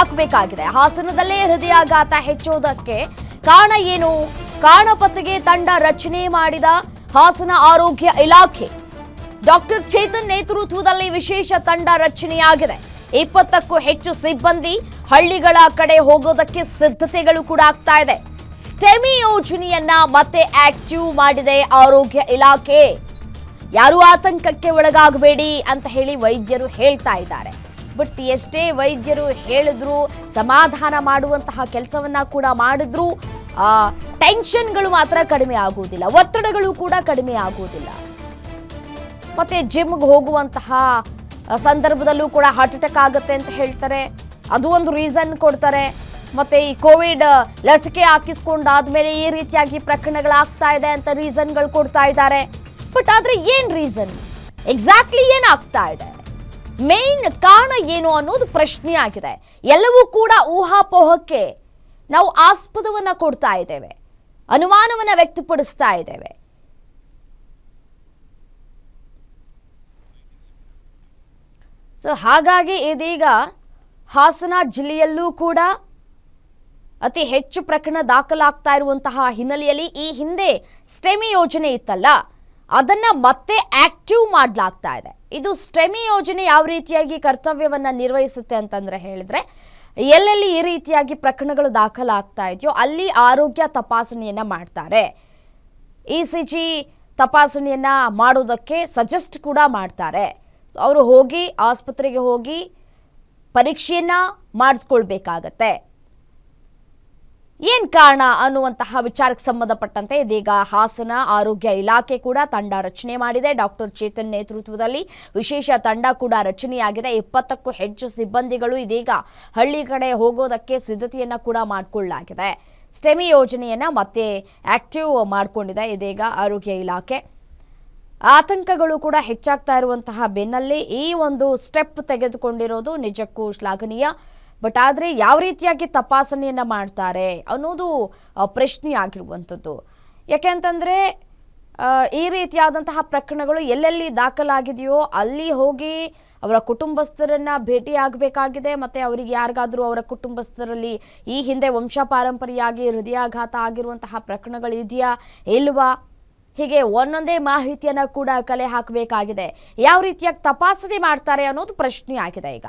ಹಾಕಬೇಕಾಗಿದೆ. ಹಾಸನದಲ್ಲೇ ಹೃದಯಾಘಾತ ಹೆಚ್ಚುವುದಕ್ಕೆ ಕಾರಣ ಏನು? ಕಾರಣ ಪತ್ತೆಗೆ ತಂಡ ರಚನೆ ಮಾಡಿದ ಹಾಸನ ಆರೋಗ್ಯ ಇಲಾಖೆ. ಡಾಕ್ಟರ್ ಚೇತನ್ ನೇತೃತ್ವದಲ್ಲಿ ವಿಶೇಷ ತಂಡ ರಚನೆಯಾಗಿದೆ. 20ಕ್ಕೂ ಹೆಚ್ಚು ಸಿಬ್ಬಂದಿ ಹಳ್ಳಿಗಳ ಕಡೆ ಹೋಗೋದಕ್ಕೆ ಸಿದ್ಧತೆಗಳು ಕೂಡ ಆಗ್ತಾ ಇದೆ. ಸ್ಟೆಮಿ ಯೋಜನೆಯನ್ನ ಮತ್ತೆ ಆಕ್ಟಿವ್ ಮಾಡಿದೆ ಆರೋಗ್ಯ ಇಲಾಖೆ. ಯಾರು ಆತಂಕಕ್ಕೆ ಒಳಗಾಗಬೇಡಿ ಅಂತ ಹೇಳಿ ವೈದ್ಯರು ಹೇಳ್ತಾ ಇದ್ದಾರೆ. ಬಟ್ ಎಷ್ಟೇ ವೈದ್ಯರು ಹೇಳಿದ್ರು, ಸಮಾಧಾನ ಮಾಡುವಂತಹ ಕೆಲಸವನ್ನ ಕೂಡ ಮಾಡಿದ್ರು, ಟೆನ್ಷನ್ಗಳು ಮಾತ್ರ ಕಡಿಮೆ ಆಗುವುದಿಲ್ಲ, ಒತ್ತಡಗಳು ಕೂಡ ಕಡಿಮೆ ಆಗುವುದಿಲ್ಲ. ಮತ್ತೆ ಜಿಮ್ಗೆ ಹೋಗುವಂತಹ ಸಂದರ್ಭದಲ್ಲೂ ಕೂಡ ಹಾರ್ಟ್ ಅಟ್ಯಾಕ್ ಆಗುತ್ತೆ ಅಂತ ಹೇಳ್ತಾರೆ. ಅದು ಒಂದು ರೀಸನ್ ಕೊಡ್ತಾರೆ. ಮತ್ತೆ ಈ ಕೋವಿಡ್ ಲಸಿಕೆ ಹಾಕಿಸ್ಕೊಂಡಾದ್ಮೇಲೆ ಈ ರೀತಿಯಾಗಿ ಪ್ರಕರಣಗಳಾಗ್ತಾ ಇದೆ ಅಂತ ರೀಸನ್ಗಳು ಕೊಡ್ತಾ ಇದ್ದಾರೆ. ಬಟ್ ಆದ್ರೆ ಏನ್ ರೀಸನ್, ಎಕ್ಸಾಕ್ಟ್ಲಿ ಏನಾಗ್ತಾ ಇದೆ, ಮೇನ್ ಕಾರಣ ಏನು ಅನ್ನೋದು ಪ್ರಶ್ನೆ ಆಗಿದೆ. ಎಲ್ಲವೂ ಕೂಡ ಊಹಾಪೋಹಕ್ಕೆ ನಾವು ಆಸ್ಪದವನ್ನ ಕೊಡ್ತಾ ಇದ್ದೇವೆ, ಅನುಮಾನವನ್ನ ವ್ಯಕ್ತಪಡಿಸ್ತಾ ಇದ್ದೇವೆ. ಸೊ ಹಾಗಾಗಿ ಇದೀಗ ಹಾಸನ ಜಿಲ್ಲೆಯಲ್ಲೂ ಕೂಡ ಅತಿ ಹೆಚ್ಚು ಪ್ರಕರಣ ದಾಖಲಾಗ್ತಾ ಇರುವಂತಹ ಹಿನ್ನೆಲೆಯಲ್ಲಿ ಈ ಹಿಂದೆ ಸ್ಟೆಮಿ ಯೋಜನೆ ಇತ್ತಲ್ಲ, ಅದನ್ನ ಮತ್ತೆ ಆಕ್ಟಿವ್ ಮಾಡಲಾಗ್ತಾ ಇದೆ. ಇದು ಸ್ಟೆಮಿ ಯೋಜನೆ ಯಾವ ರೀತಿಯಾಗಿ ಕರ್ತವ್ಯವನ್ನ ನಿರ್ವಹಿಸುತ್ತೆ ಅಂತಂದ್ರೆ ಹೇಳಿದ್ರೆ, ಎಲ್ಲೆಲ್ಲಿ ಈ ರೀತಿಯಾಗಿ ಪ್ರಕರಣಗಳು ದಾಖಲಾಗ್ತಾ ಇದೆಯೋ ಅಲ್ಲಿ ಆರೋಗ್ಯ ತಪಾಸಣೆಯನ್ನ ಮಾಡ್ತಾರೆ. ECG ತಪಾಸಣೆಯನ್ನ ಮಾಡೋದಕ್ಕೆ ಸಜೆಸ್ಟ್ ಕೂಡ ಮಾಡ್ತಾರೆ. ಅವರು ಹೋಗಿ ಆಸ್ಪತ್ರೆಗೆ ಹೋಗಿ ಪರೀಕ್ಷೆಯನ್ನ ಮಾಡಿಸ್ಕೊಳ್ಬೇಕಾಗತ್ತೆ. ಏನ್ ಕಾರಣ ಅನ್ನುವಂತಹ ವಿಚಾರಕ್ಕೆ ಸಂಬಂಧಪಟ್ಟಂತೆ ಇದೀಗ ಹಾಸನ ಆರೋಗ್ಯ ಇಲಾಖೆ ಕೂಡ ತಂಡ ರಚನೆ ಮಾಡಿದೆ. ಡಾಕ್ಟರ್ ಚೇತನ್ ನೇತೃತ್ವದಲ್ಲಿ ವಿಶೇಷ ತಂಡ ಕೂಡ ರಚನೆಯಾಗಿದೆ. 20ಕ್ಕೂ ಹೆಚ್ಚು ಸಿಬ್ಬಂದಿಗಳು ಇದೀಗ ಹಳ್ಳಿ ಕಡೆ ಹೋಗೋದಕ್ಕೆ ಸಿದ್ಧತೆಯನ್ನ ಕೂಡ ಮಾಡಿಕೊಳ್ಳಲಾಗಿದೆ. ಸ್ಟೆಮಿ ಯೋಜನೆಯನ್ನ ಮತ್ತೆ ಆಕ್ಟಿವ್ ಮಾಡಿಕೊಂಡಿದೆ ಇದೀಗ ಆರೋಗ್ಯ ಇಲಾಖೆ. ಆತಂಕಗಳು ಕೂಡ ಹೆಚ್ಚಾಗ್ತಾ ಇರುವಂತಹ ಬೆನ್ನಲ್ಲೇ ಈ ಒಂದು ಸ್ಟೆಪ್ ತೆಗೆದುಕೊಂಡಿರೋದು ನಿಜಕ್ಕೂ ಶ್ಲಾಘನೀಯ. ಬಟ್ ಆದರೆ ಯಾವ ರೀತಿಯಾಗಿ ತಪಾಸಣೆಯನ್ನ ಮಾಡ್ತಾರೆ ಅನ್ನೋದು ಪ್ರಶ್ನೆ ಆಗಿರುವಂಥದ್ದು. ಯಾಕೆಂತಂದರೆ ಈ ರೀತಿಯಾದಂತಹ ಪ್ರಕರಣಗಳು ಎಲ್ಲೆಲ್ಲಿ ದಾಖಲಾಗಿದೆಯೋ ಅಲ್ಲಿ ಹೋಗಿ ಅವರ ಕುಟುಂಬಸ್ಥರನ್ನ ಭೇಟಿಯಾಗಬೇಕಾಗಿದೆ. ಮತ್ತು ಅವರಿಗೆ ಯಾರಿಗಾದರೂ ಅವರ ಕುಟುಂಬಸ್ಥರಲ್ಲಿ ಈ ಹಿಂದೆ ವಂಶಪಾರಂಪರ್ಯವಾಗಿ ಹೃದಯಾಘಾತ ಆಗಿರುವಂತಹ ಪ್ರಕರಣಗಳು ಇದೆಯಾ ಇಲ್ವಾ, ಹೀಗೆ ಒಂದೊಂದೇ ಮಾಹಿತಿಯನ್ನು ಕೂಡ ಕಲೆ ಹಾಕಬೇಕಾಗಿದೆ. ಯಾವ ರೀತಿಯಾಗಿ ತಪಾಸಣೆ ಮಾಡ್ತಾರೆ ಅನ್ನೋದು ಪ್ರಶ್ನೆ ಆಗಿದೆ ಈಗ.